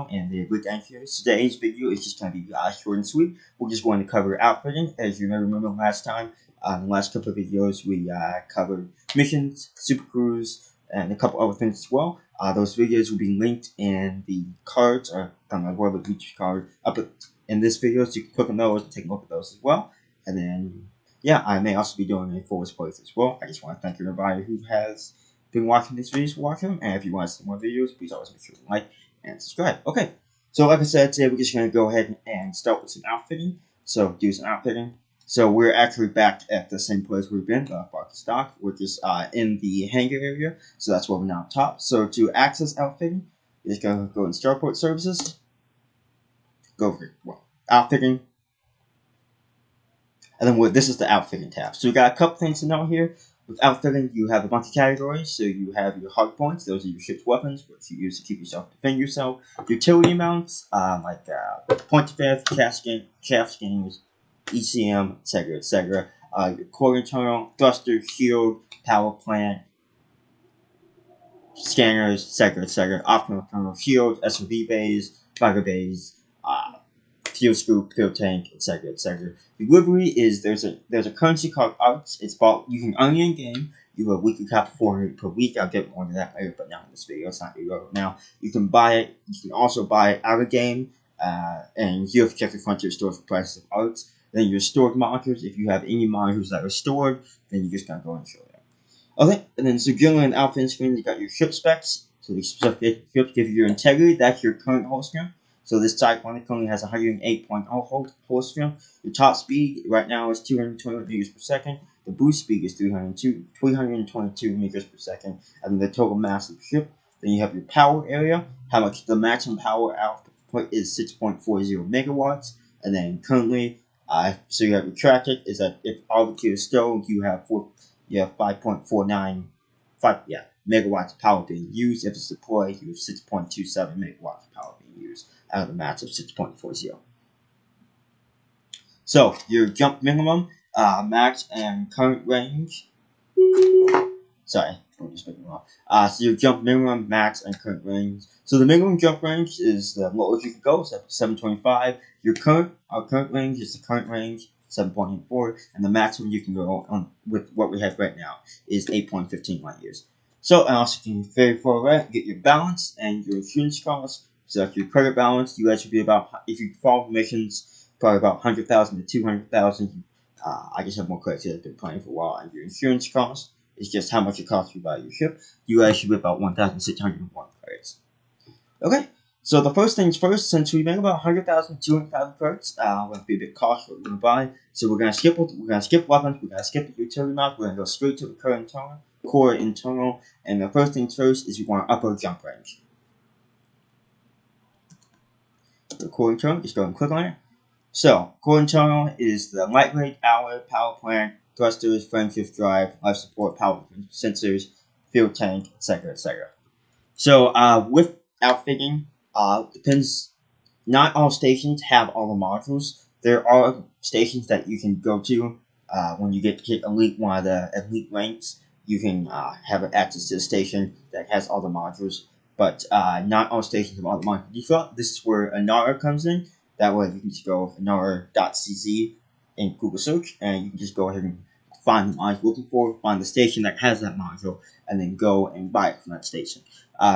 and the good thank you. Today's video is just going to be short and sweet. We're just going to cover outfitting. As you may remember last time, in the last couple of videos, we covered missions, super crews, and a couple other things as well. Those videos will be linked in the cards, or wherever each card up in this video, so you can click on those and take a look at those as well. And then, yeah, I may also be doing a forward place as well. I just want to thank everybody who has been watching these videos, and if you want to see more videos, please always make sure to like and subscribe. Okay, so like I said, today we're just going to go ahead and start with some outfitting. So do some outfitting. So we're actually back at the same place we've been, the park stock, which is in the hangar area. So that's where we're now top. So to access outfitting, you're just going to go in Starport Services, go over outfitting, and then this is the outfitting tab. So we got a couple things to know here. With outfitting, you have a bunch of categories. So you have your hard points; those are your ship's weapons, which you use to keep yourself, defend yourself. Utility mounts, like point defense, chaff skins, ECM, etc., etc. Your core internal, thruster, shield, power plant, scanners, etc., etc. Optional internal shield, SOV bays, fighter bays, fuel scoop, fuel tank, etc., etc. Delivery is there's a currency called arts. It's bought you can earn it in game. You have a weekly cap of 400 per week. I'll get more into that later, but not in this video. It's not video now. You can buy it. You can also buy it out of game, and you have to check the frontier store for prices of arts. Then your stored monitors. If you have any monitors that are stored, then you just gotta go and show them. Okay, and then so generally in outfitting screen, you got your ship specs. So the specific ships give you your integrity. That's your current hull strength. So this type one currently has 108.0 hull strength. Your top speed right now is 220 meters per second. The boost speed is 322 meters per second. And then the total mass of the ship. Then you have your power area. How much the maximum power output is 6.40 megawatts. And then currently, so you have your traffic is that if all the key is stowed, you have 5.49 megawatts of power being used. If it's deployed, you have 6.27 megawatts of power being used out of the max of 6.40. So your jump minimum, max, and current range. Sorry, I'm just making off. So your jump minimum, max, and current range. So the minimum jump range is the lowest you can go, so 725. Our current range is the current range, 7.84, and the maximum you can go on with what we have right now is 8.15 light years. So, and also you can very far right, get your balance and your insurance costs. So that's your credit balance. You guys should be about, if you follow missions, probably about 100,000 to 200,000. I just have more credits that I've been playing for a while. And your insurance costs is just how much it costs you to buy your ship. You guys should be about 1,601 credits. Okay, so the first things first, since we make about 100,000 to 200,000 credits, we'll be a bit cautious what we're going to buy. So we're going to skip weapons, we're going to skip the utility map, we're going to go straight to the core internal, and the first things first is we want upper jump range. The core internal, just go and click on it. So, core internal is the lightweight, alloy, power plant, thrusters, frame shift drive, life support, power sensors, fuel tank, etc., etc. So, with outfitting, depends. Not all stations have all the modules. There are stations that you can go to when you get elite, one of the elite ranks. You can have access to a station that has all the modules, but not all stations have all the modules. Default. This is where Anara comes in. That way, you can just go anara.cz in Google search, and you can just go ahead and find the module you're looking for, find the station that has that module, and then go and buy it from that station.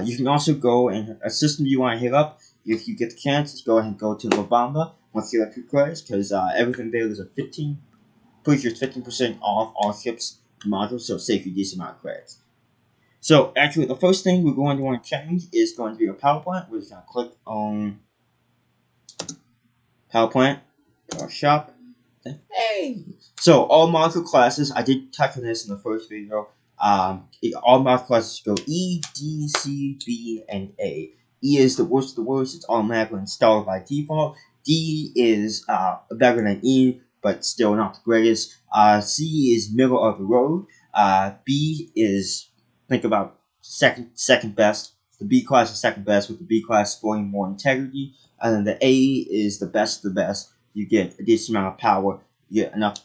You can also go and a system you want to hit up. If you get the chance, just go ahead and go to La Bamba once you have your credits, because everything there is a 15% off all ships modules, so save you a decent amount of credits. So actually, the first thing we're going to want to change is going to be a power plant. We're just going to click on power plant, power shop. Hey! So all module classes, I did touch on this in the first video. All module classes go E, D, C, B, and A. E is the worst of the worst. It's automatically installed by default. D is better than E, but still not the greatest. C is middle of the road. B is, think about second best. The B class is second best, with the B class scoring more integrity. And then the A is the best of the best. You get a decent amount of power. You get enough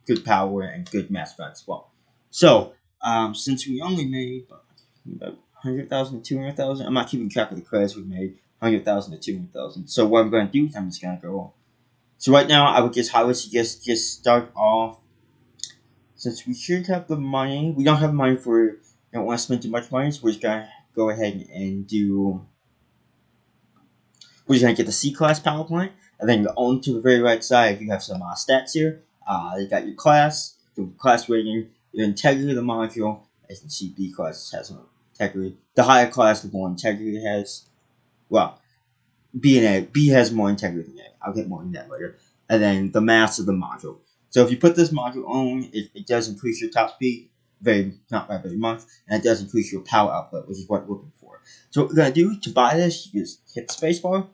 good power and good mass balance as well. So, since we only made about 100,000, 200,000, I'm not keeping track of the credits we made, 100,000 to 200,000. So what I'm going to do is I'm just going to go. So right now, I would just highly suggest just start off. Since we should have the money, we don't have money for. Don't want to spend too much money, so we're just gonna go ahead and do. We're just gonna get the C class power plant, and then on to the very right side, you have some stats here. You got your class, the class rating, your integrity of the module. As you can see, B class has no integrity. The higher class, the more integrity it has. Well, B and A. B has more integrity than A. I'll get more on that later. And then the mass of the module. So if you put this module on, it does increase your top speed, not by very much, and it does increase your power output, which is what we're looking for. So what we're gonna do to buy this, you just hit the spacebar,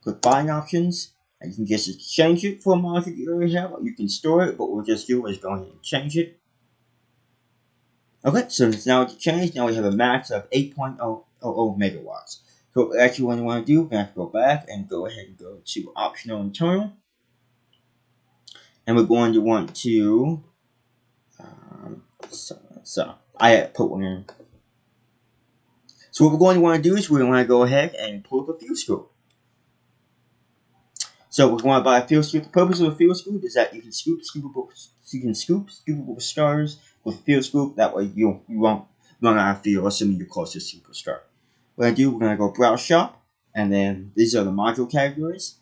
click buying options, and you can just exchange it for a module you already have, or you can store it, but what we'll just do is go ahead and change it. Okay, so now it's changed. Now we have a max of 8.000 megawatts. So actually what we want to do, we're going to have to go back and go ahead and go to optional internal. And we're going to want to, so I put one in. So what we're going to want to do is we're going to go ahead and pull up a fuel scoop. So we're going to buy a fuel scoop. The purpose of a fuel scoop is that you can scoop scoopable stars with a fuel scoop. That way you won't run out of fuel, assuming you're close to a superstar. What I do, we're going to go browse shop, and then these are the module categories.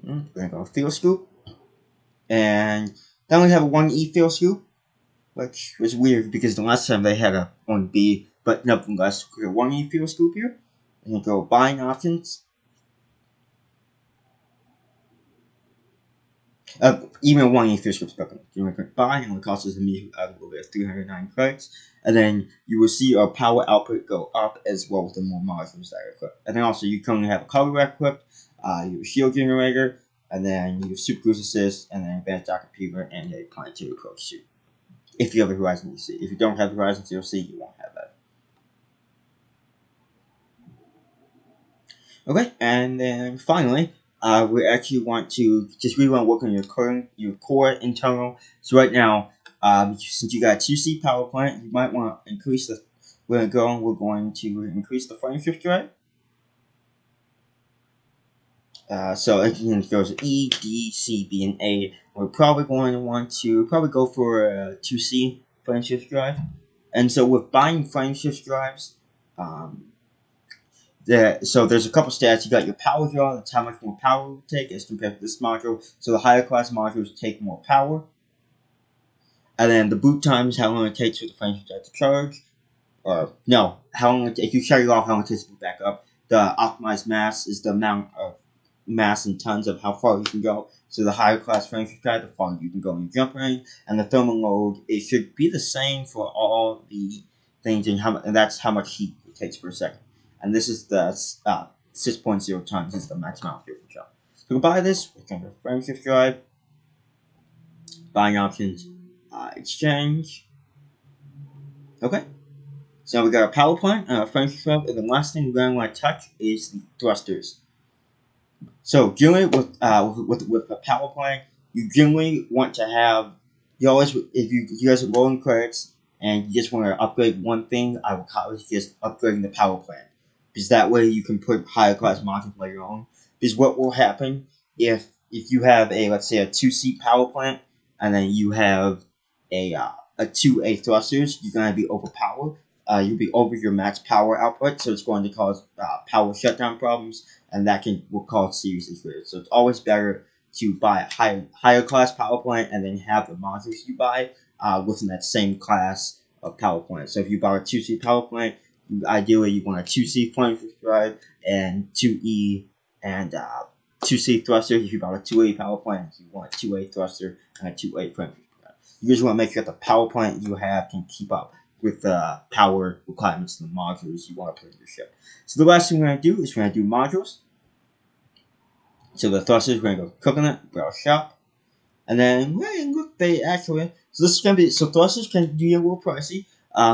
We're going to go fuel scoop, and then we have a 1E fuel scoop, which was weird because the last time they had a 1B, but nevertheless, we're a 1E fuel scoop here. And you go buying options. Even 1E fuel scoop is broken. You want to click buy, and it costs us immediately a little bit of 309 credits. And then you will see our power output go up as well with the more modules that are equipped. And then also you currently have a color equipped, you have a shield generator, and then you have super cruise assist, and then advanced dock computer, and a planetary approach suit. If you have a Horizon DLC. If you don't have the Horizon DLC, you won't have that. Okay, and then finally, we actually want to work on your core internal. So right now, since you got a 2C power plant, you might want to increase the. We're going to increase the frame shift drive. So it goes E, D, C, B, and A. We're probably going to want to go for a 2C frame shift drive. And so with buying frame shift drives, so there's a couple stats. You got your power draw, that's how much more power it will take as compared to this module. So the higher class modules take more power. And then the boot time is how long it takes for the frame shift drive to charge. Or no, how long if you shut it off, how long it takes to boot back up. The optimized mass is the amount of mass in tons of how far you can go. So the higher class frame shift drive, the farther you can go in your jump range. And the thermal load, it should be the same for all the things, and that's how much heat it takes per second. And this is the 6.0 tons is the maximum fuel control. So to buy this, we're going to frame shift drive, buying options, exchange. Okay. So we got our power plant, frame shift drive, and the last thing we're going to want to touch is the thrusters. So generally with a power plant, you generally want to have if you guys are rolling credits and you just want to upgrade one thing, I would highly suggest upgrading the power plant. Because that way you can put higher class modules later on. Because what will happen if you have let's say a 2C power plant and then you have a 2A thrusters, you're gonna be overpowered. You'll be over your max power output, so it's going to cause power shutdown problems, and that will cause serious issues. So it's always better to buy a higher class power plant and then have the modules you buy within that same class of power plant. So if you buy a 2C power plant, ideally you want a 2C flame drive and 2E and 2C thruster. If you buy a 2A power plant, you want a 2A thruster and a 2A flame drive. You just want to make sure that the power plant you have can keep up with the power requirements of the modules you want to put in your ship. So the last thing we're going to do is we're going to do modules. So the thrusters, we're going to go coconut, browse shop. And then, look, they actually, so this is going to be, so thrusters can be a little pricey.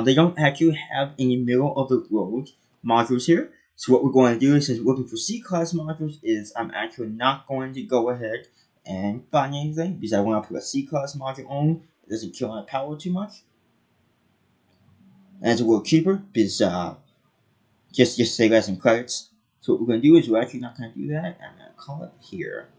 They don't actually have any middle of the road modules here. So what we're going to do is, since we're looking for C-class modules, is I'm actually not going to go ahead and find anything because I want to put a C-class module on. It doesn't kill my power too much. And it's a little cheaper because just save us some credits. So what we're going to do is we're actually not going to do that. I'm going to call it here.